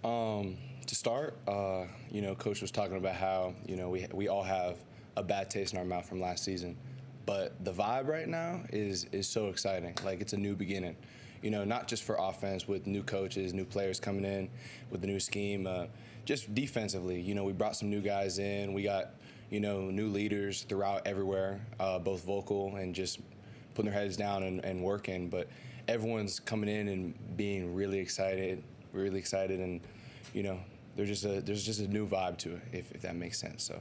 To start, Coach was talking about how we all have a bad taste in our mouth from last season, but the vibe right now is so exciting. Like it's a new beginning. Not just for offense with new coaches, new players coming in with the new scheme, just defensively. We brought some new guys in. We got new leaders throughout everywhere, both vocal and just putting their heads down and working. But everyone's coming in and being really excited, and there's just a new vibe to it, if that makes sense. So.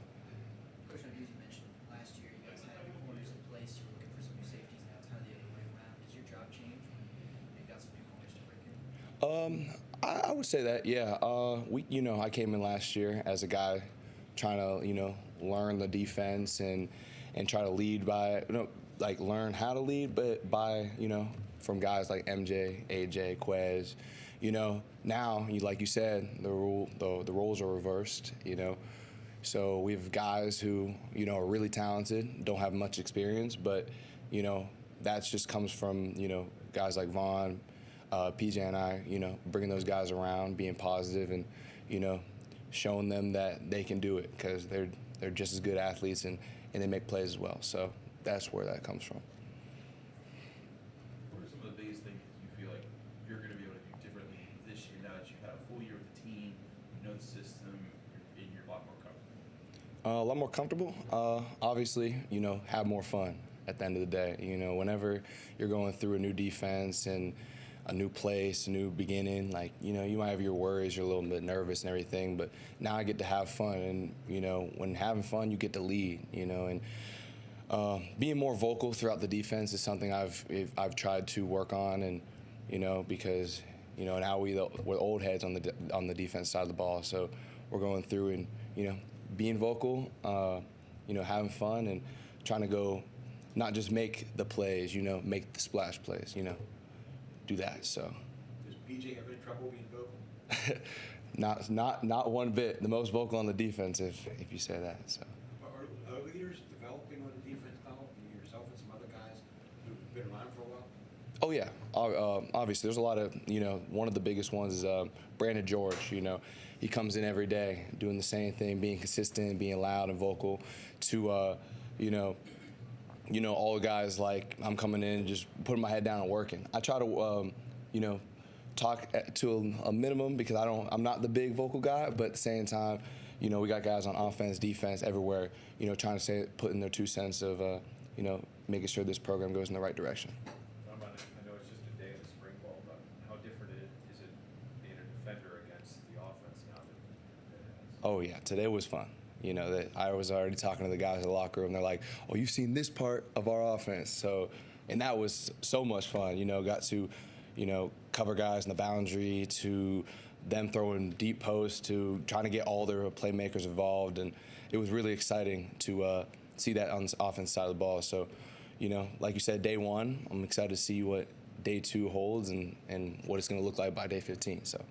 Coach, I you mentioned last year you guys had your corners in place. You were looking for some new safeties. Now it's kind of the other way around. Does your job change when you got some new corners to break in? I would say that, yeah. I came in last year as a guy trying to, learn the defense and try to lead by, learn how to lead, but by, from guys like MJ, AJ, Quez. Now, like you said, the roles are reversed. So we have guys who are really talented, don't have much experience, but that just comes from guys like Vaughn, PJ, and I. Bringing those guys around, being positive, and showing them that they can do it because they're just as good athletes and they make plays as well. So that's where that comes from. What are some of the biggest things you feel like you're going to be able to do differently this year now that you've had a full year with the team, you know the system, you're a lot more comfortable? A lot more comfortable. Obviously, have more fun at the end of the day. Whenever you're going through a new defense and a new place, a new beginning, you might have your worries, you're a little bit nervous and everything, but now I get to have fun. And, when having fun, you get to lead, and being more vocal throughout the defense is something I've tried to work on, and, because, now we're old heads on the defense side of the ball, so we're going through and, being vocal, having fun and trying to go, not just make the plays, make the splash plays, do that. So. Does PJ have any trouble being vocal? Not one bit. The most vocal on the defense, if you say that. So. Are leaders developing on the defense now? Yourself and some other guys who've been around for a while? Oh yeah, obviously there's a lot of one of the biggest ones is Brandon George. He comes in every day doing the same thing, being consistent, being loud and vocal. To all the guys like I'm coming in, just putting my head down and working. I try to talk to a minimum because I'm not the big vocal guy, but at the same time, we got guys on offense, defense, everywhere. Trying to putting their 2 cents of making sure this program goes in the right direction. I know it's just a day in the spring ball, but how different is it being a defender against the offense now that it is? Oh yeah, today was fun. That I was already talking to the guys in the locker room. They're like, "Oh, you've seen this part of our offense." So, and that was so much fun. Got to, cover guys in the boundary, to them throwing deep posts, to trying to get all their playmakers involved, and it was really exciting to see that on the offense side of the ball. So, like you said, day one, I'm excited to see what day two holds and what it's going to look like by day 15. So.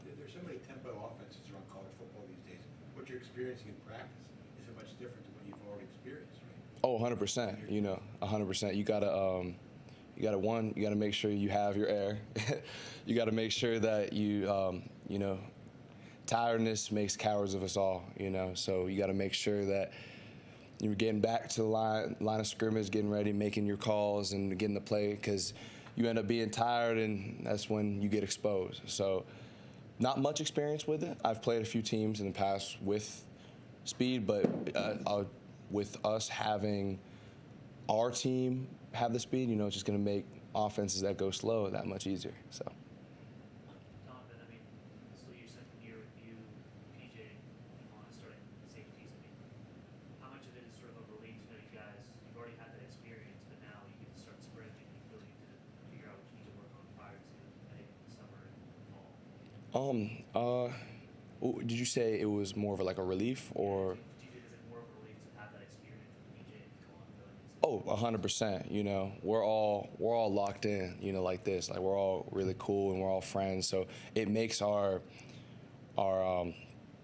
There's so many tempo offenses around college football these days. What you're experiencing in practice is it much different than what you've already experienced, right? Oh, 100%. 100%. You gotta make sure you have your air. You gotta make sure that tiredness makes cowards of us all. So you gotta make sure that you're getting back to the line of scrimmage, getting ready, making your calls, and getting the play because you end up being tired, and that's when you get exposed. So. Not much experience with it. I've played a few teams in the past with speed, but with us having our team have the speed, it's just going to make offenses that go slow that much easier. So. Donovan, this will be your second year with you, PJ, on starting safeties. How much of it is sort of a relief to know you guys? You've already had that experience, but now you get to start spreading and you really need to figure out what you need to work on prior to the summer and fall. Did you say it was more of a relief or? Do you think it's more of a relief to have that experience with PJ going into? Oh, 100%. We're all locked in. Like this. Like we're all really cool and we're all friends. So it makes our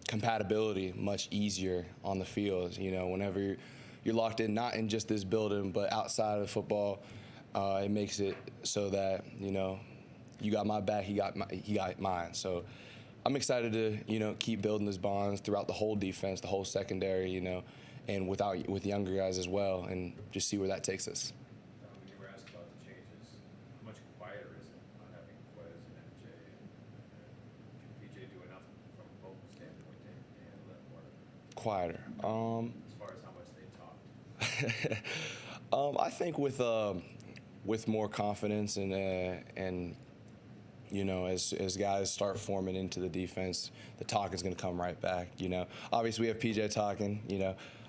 compatibility much easier on the field. Whenever you're locked in, not in just this building, but outside of football, it makes it so that you got my back, he got mine. So I'm excited to, keep building those bonds throughout the whole defense, the whole secondary, and with younger guys as well, and just see where that takes us. When you were asked about the changes, how much quieter is it not having Quez and MJ? Can PJ do enough from a vocal standpoint to handle that part? Quieter. As far as how much they talk. I think with more confidence and as guys start forming into the defense, the talk is going to come right back. Obviously we have PJ talking.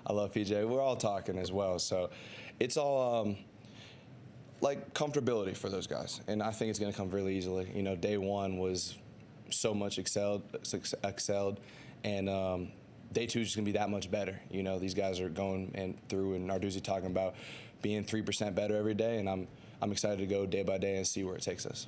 I love PJ. We're all talking as well. So it's all like comfortability for those guys, and I think it's going to come really easily. Day one was so much excelled, and day two is just going to be that much better. These guys are going through, and Narduzzi talking about being 3% better every day, and I'm excited to go day by day and see where it takes us.